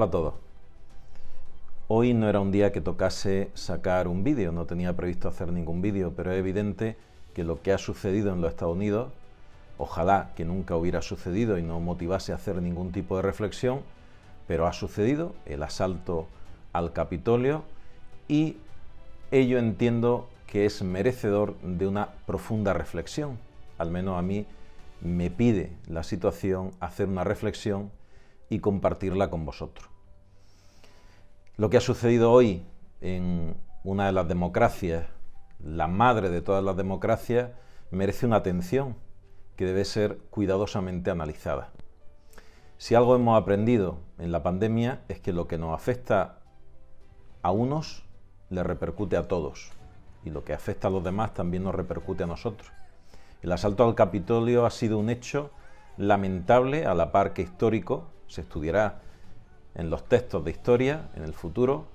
Hola a todos. Hoy no era un día que tocase sacar un vídeo, no tenía previsto hacer ningún vídeo, pero es evidente que lo que ha sucedido en los Estados Unidos, ojalá que nunca hubiera sucedido y no motivase a hacer ningún tipo de reflexión, pero ha sucedido, el asalto al Capitolio, y ello entiendo que es merecedor de una profunda reflexión. Al menos a mí me pide la situación hacer una reflexión y compartirla con vosotros. Lo que ha sucedido hoy en una de las democracias, la madre de todas las democracias, merece una atención que debe ser cuidadosamente analizada. Si algo hemos aprendido en la pandemia es que lo que nos afecta a unos le repercute a todos, y lo que afecta a los demás también nos repercute a nosotros. El asalto al Capitolio ha sido un hecho lamentable, a la par que histórico. Se estudiará en los textos de historia en el futuro,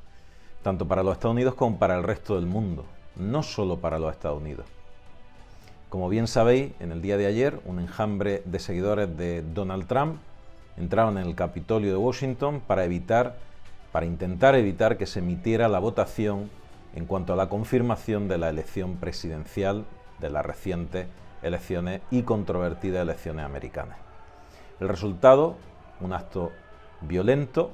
tanto para los Estados Unidos como para el resto del mundo, no solo para los Estados Unidos. Como bien sabéis, en el día de ayer, un enjambre de seguidores de Donald Trump entraron en el Capitolio de Washington para intentar evitar que se emitiera la votación en cuanto a la confirmación de la elección presidencial de las recientes elecciones y controvertidas elecciones americanas. El resultado, un acto violento,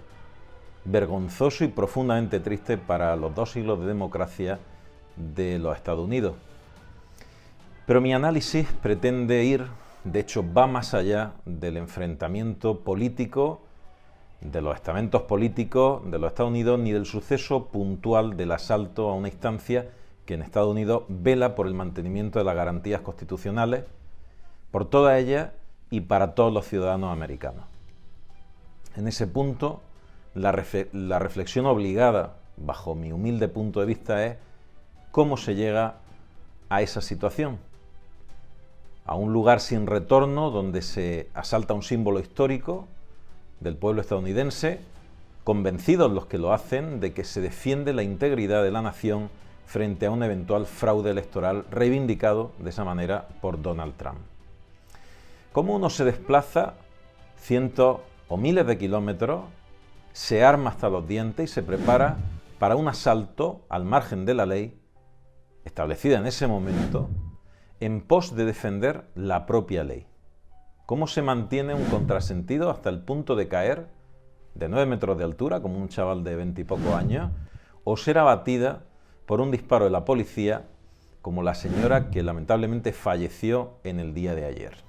vergonzoso y profundamente triste para los 2 siglos de democracia de los Estados Unidos. Pero mi análisis pretende ir, de hecho va más allá del enfrentamiento político, de los estamentos políticos de los Estados Unidos, ni del suceso puntual del asalto a una instancia que en Estados Unidos vela por el mantenimiento de las garantías constitucionales, por todas ellas y para todos los ciudadanos americanos. En ese punto, la reflexión obligada, bajo mi humilde punto de vista, es cómo se llega a esa situación. A un lugar sin retorno donde se asalta un símbolo histórico del pueblo estadounidense, convencidos los que lo hacen de que se defiende la integridad de la nación frente a un eventual fraude electoral reivindicado de esa manera por Donald Trump. ¿Cómo uno se desplaza cientos o miles de kilómetros, se arma hasta los dientes y se prepara para un asalto al margen de la ley establecida en ese momento en pos de defender la propia ley? ¿Cómo se mantiene un contrasentido hasta el punto de caer de 9 metros de altura, como un chaval de 20 y pocos años, o ser abatida por un disparo de la policía, como la señora que lamentablemente falleció en el día de ayer?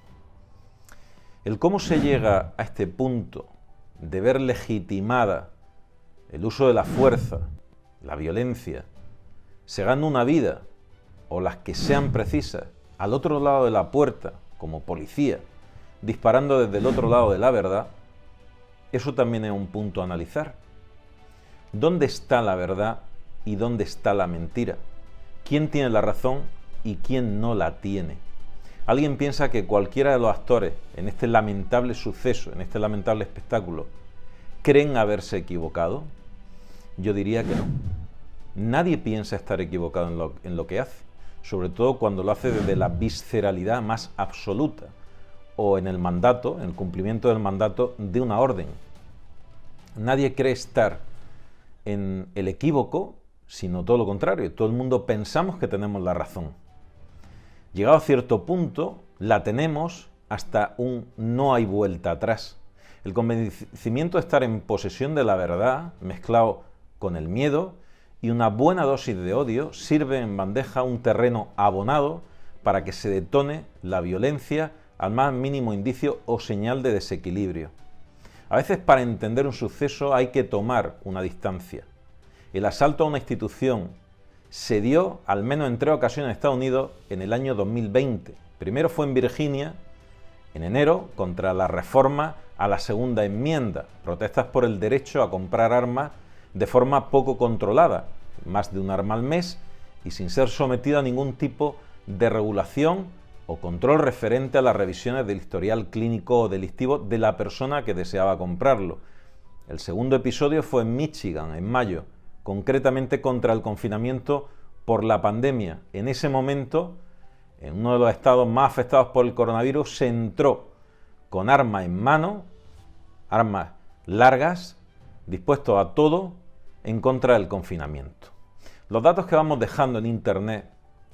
El cómo se llega a este punto de ver legitimada el uso de la fuerza, la violencia, se gana una vida, o las que sean precisas, al otro lado de la puerta, como policía, disparando desde el otro lado de la verdad, eso también es un punto a analizar. ¿Dónde está la verdad y dónde está la mentira? ¿Quién tiene la razón y quién no la tiene? ¿Alguien piensa que cualquiera de los actores en este lamentable suceso, en este lamentable espectáculo, creen haberse equivocado? Yo diría que no. Nadie piensa estar equivocado en lo que hace, sobre todo cuando lo hace desde la visceralidad más absoluta o en el mandato, en el cumplimiento del mandato de una orden. Nadie cree estar en el equívoco, sino todo lo contrario. Todo el mundo pensamos que tenemos la razón. Llegado a cierto punto, la tenemos hasta un no hay vuelta atrás. El convencimiento de estar en posesión de la verdad, mezclado con el miedo y una buena dosis de odio, sirve en bandeja un terreno abonado para que se detone la violencia al más mínimo indicio o señal de desequilibrio. A veces, para entender un suceso hay que tomar una distancia. El asalto a una institución se dio al menos en 3 ocasiones en Estados Unidos en el año 2020. Primero fue en Virginia, en enero, contra la reforma a la segunda enmienda, protestas por el derecho a comprar armas de forma poco controlada, más de un arma al mes y sin ser sometido a ningún tipo de regulación o control referente a las revisiones del historial clínico o delictivo de la persona que deseaba comprarlo. El segundo episodio fue en Michigan, en mayo, concretamente contra el confinamiento por la pandemia. En ese momento, en uno de los estados más afectados por el coronavirus, se entró con armas en mano, armas largas, dispuestos a todo en contra del confinamiento. Los datos que vamos dejando en Internet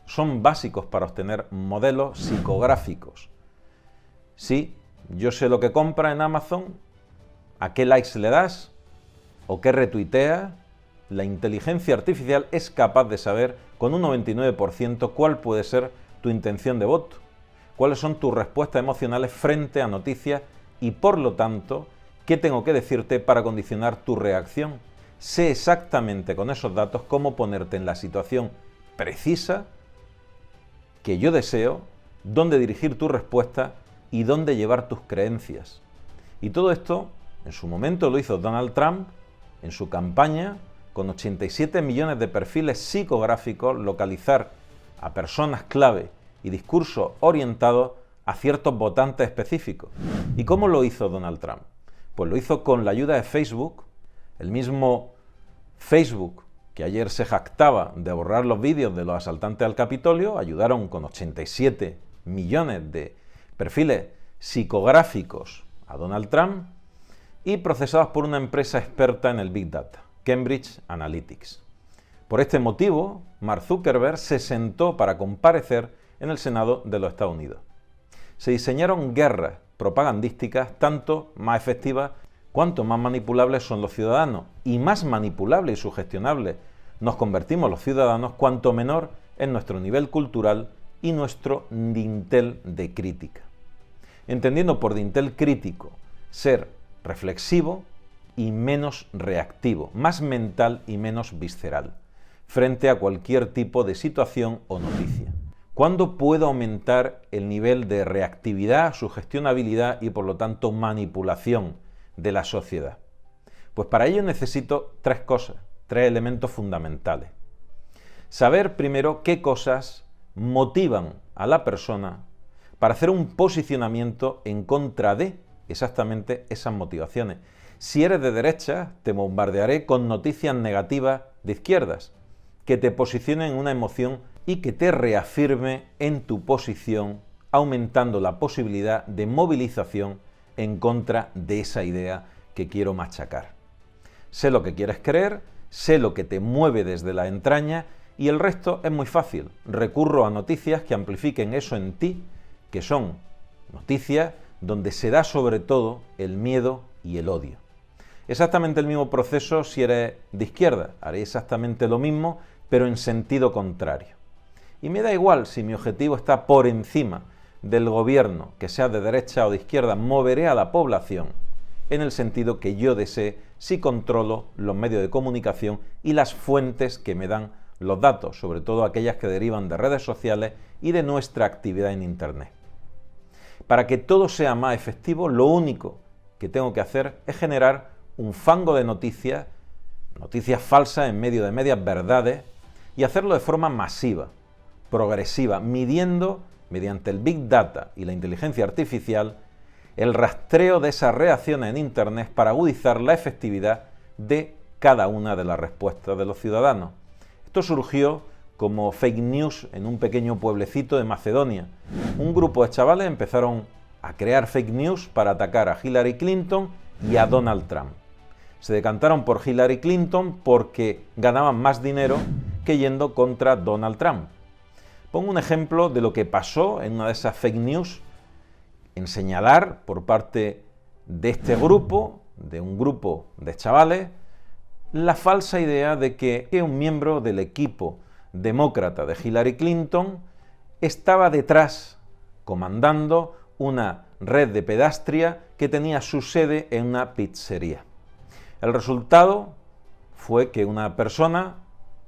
son básicos para obtener modelos psicográficos. Sí, yo sé lo que compra en Amazon, a qué likes le das o qué retuiteas. La inteligencia artificial es capaz de saber con un 99% cuál puede ser tu intención de voto, cuáles son tus respuestas emocionales frente a noticias y, por lo tanto, qué tengo que decirte para condicionar tu reacción. Sé exactamente con esos datos cómo ponerte en la situación precisa que yo deseo, dónde dirigir tu respuesta y dónde llevar tus creencias. Y todo esto, en su momento, lo hizo Donald Trump en su campaña, con 87 millones de perfiles psicográficos, localizar a personas clave y discursos orientados a ciertos votantes específicos. ¿Y cómo lo hizo Donald Trump? Pues lo hizo con la ayuda de Facebook, el mismo Facebook que ayer se jactaba de borrar los vídeos de los asaltantes al Capitolio. Ayudaron con 87 millones de perfiles psicográficos a Donald Trump y procesados por una empresa experta en el Big Data, Cambridge Analytics. Por este motivo, Mark Zuckerberg se sentó para comparecer en el Senado de los Estados Unidos. Se diseñaron guerras propagandísticas tanto más efectivas cuanto más manipulables son los ciudadanos, y más manipulables y sugestionables nos convertimos los ciudadanos cuanto menor es nuestro nivel cultural y nuestro dintel de crítica. Entendiendo por dintel crítico ser reflexivo y menos reactivo, más mental y menos visceral, frente a cualquier tipo de situación o noticia. ¿Cuándo puedo aumentar el nivel de reactividad, sugestionabilidad y por lo tanto manipulación de la sociedad? Pues para ello necesito tres cosas, tres elementos fundamentales. Saber primero qué cosas motivan a la persona para hacer un posicionamiento en contra de exactamente esas motivaciones. Si eres de derecha, te bombardearé con noticias negativas de izquierdas, que te posicionen en una emoción y que te reafirme en tu posición, aumentando la posibilidad de movilización en contra de esa idea que quiero machacar. Sé lo que quieres creer, sé lo que te mueve desde la entraña y el resto es muy fácil. Recurro a noticias que amplifiquen eso en ti, que son noticias donde se da sobre todo el miedo y el odio. Exactamente el mismo proceso si eres de izquierda. Haré exactamente lo mismo, pero en sentido contrario. Y me da igual si mi objetivo está por encima del gobierno, que sea de derecha o de izquierda, moveré a la población en el sentido que yo desee si controlo los medios de comunicación y las fuentes que me dan los datos, sobre todo aquellas que derivan de redes sociales y de nuestra actividad en Internet. Para que todo sea más efectivo, lo único que tengo que hacer es generar un fango de noticias falsas en medio de medias verdades y hacerlo de forma masiva, progresiva, midiendo mediante el Big Data y la inteligencia artificial el rastreo de esas reacciones en Internet para agudizar la efectividad de cada una de las respuestas de los ciudadanos. Esto surgió como fake news en un pequeño pueblecito de Macedonia. Un grupo de chavales empezaron a crear fake news para atacar a Hillary Clinton y a Donald Trump. Se decantaron por Hillary Clinton porque ganaban más dinero que yendo contra Donald Trump. Pongo un ejemplo de lo que pasó en una de esas fake news, en señalar por parte de este grupo, de un grupo de chavales, la falsa idea de que un miembro del equipo demócrata de Hillary Clinton estaba detrás, comandando una red de pedastria que tenía su sede en una pizzería. El resultado fue que una persona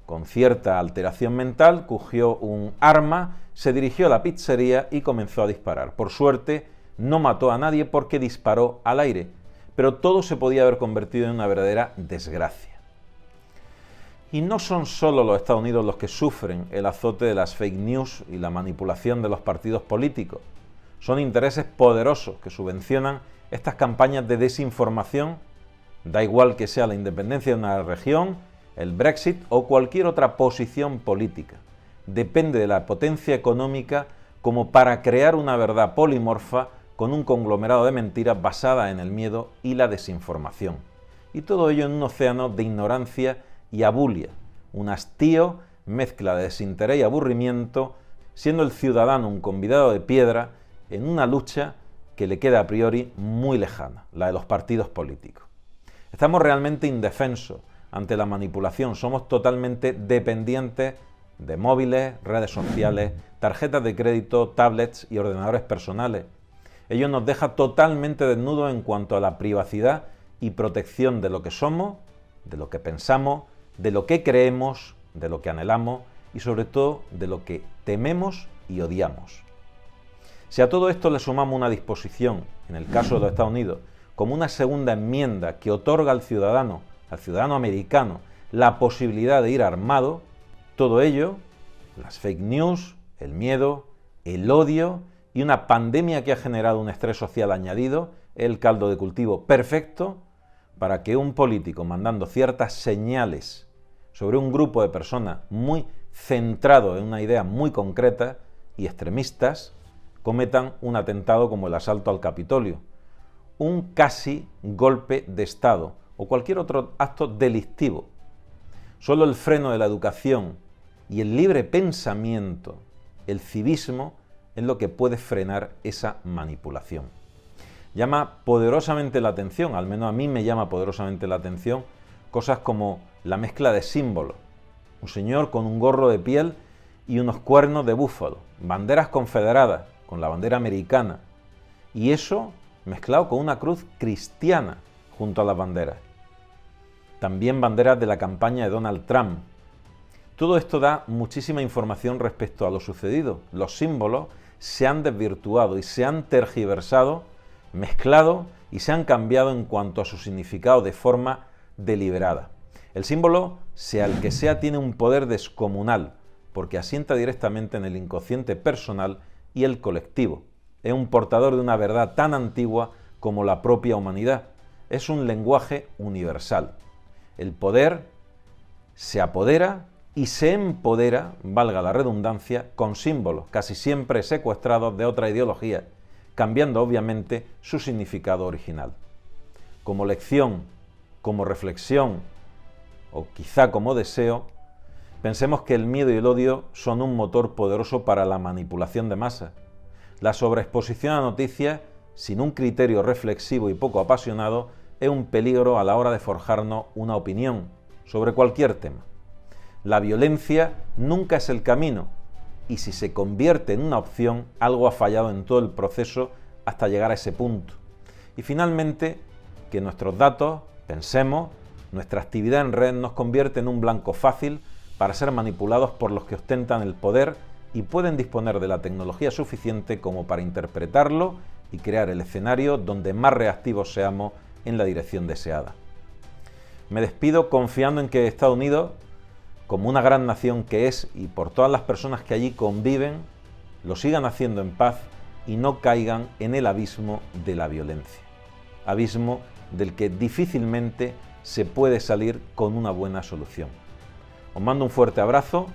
con cierta alteración mental cogió un arma, se dirigió a la pizzería y comenzó a disparar. Por suerte no mató a nadie porque disparó al aire, pero todo se podía haber convertido en una verdadera desgracia. Y no son solo los Estados Unidos los que sufren el azote de las fake news y la manipulación de los partidos políticos. Son intereses poderosos que subvencionan estas campañas de desinformación. Da igual que sea la independencia de una región, el Brexit o cualquier otra posición política. Depende de la potencia económica como para crear una verdad polimorfa con un conglomerado de mentiras basada en el miedo y la desinformación. Y todo ello en un océano de ignorancia y abulia, un hastío, mezcla de desinterés y aburrimiento, siendo el ciudadano un convidado de piedra en una lucha que le queda a priori muy lejana, la de los partidos políticos. Estamos realmente indefensos ante la manipulación, somos totalmente dependientes de móviles, redes sociales, tarjetas de crédito, tablets y ordenadores personales. Ello nos deja totalmente desnudos en cuanto a la privacidad y protección de lo que somos, de lo que pensamos, de lo que creemos, de lo que anhelamos y sobre todo de lo que tememos y odiamos. Si a todo esto le sumamos una disposición, en el caso de los Estados Unidos, como una segunda enmienda que otorga al ciudadano americano, la posibilidad de ir armado, todo ello, las fake news, el miedo, el odio y una pandemia que ha generado un estrés social añadido, el caldo de cultivo perfecto para que un político mandando ciertas señales sobre un grupo de personas muy centrado en una idea muy concreta y extremistas, cometan un atentado como el asalto al Capitolio, un casi golpe de Estado o cualquier otro acto delictivo. Solo el freno de la educación y el libre pensamiento, el civismo, es lo que puede frenar esa manipulación. Llama poderosamente la atención, al menos a mí me llama poderosamente la atención, cosas como la mezcla de símbolos. Un señor con un gorro de piel y unos cuernos de búfalo, banderas confederadas con la bandera americana, y eso mezclado con una cruz cristiana junto a las banderas. También banderas de la campaña de Donald Trump. Todo esto da muchísima información respecto a lo sucedido. Los símbolos se han desvirtuado y se han tergiversado, mezclado y se han cambiado en cuanto a su significado de forma deliberada. El símbolo, sea el que sea, tiene un poder descomunal, porque asienta directamente en el inconsciente personal y el colectivo. Es un portador de una verdad tan antigua como la propia humanidad. Es un lenguaje universal. El poder se apodera y se empodera, valga la redundancia, con símbolos, casi siempre secuestrados de otra ideología, cambiando obviamente su significado original. Como lección, como reflexión o quizá como deseo, pensemos que el miedo y el odio son un motor poderoso para la manipulación de masas. La sobreexposición a noticias sin un criterio reflexivo y poco apasionado es un peligro a la hora de forjarnos una opinión sobre cualquier tema. La violencia nunca es el camino y si se convierte en una opción, algo ha fallado en todo el proceso hasta llegar a ese punto. Y finalmente, que nuestros datos, pensemos, nuestra actividad en red nos convierte en un blanco fácil para ser manipulados por los que ostentan el poder y pueden disponer de la tecnología suficiente como para interpretarlo y crear el escenario donde más reactivos seamos en la dirección deseada. Me despido confiando en que Estados Unidos, como una gran nación que es y por todas las personas que allí conviven, lo sigan haciendo en paz y no caigan en el abismo de la violencia. Abismo del que difícilmente se puede salir con una buena solución. Os mando un fuerte abrazo,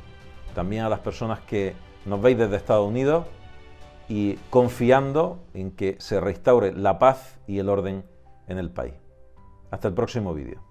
también a las personas que nos veis desde Estados Unidos y confiando en que se restaure la paz y el orden en el país. Hasta el próximo vídeo.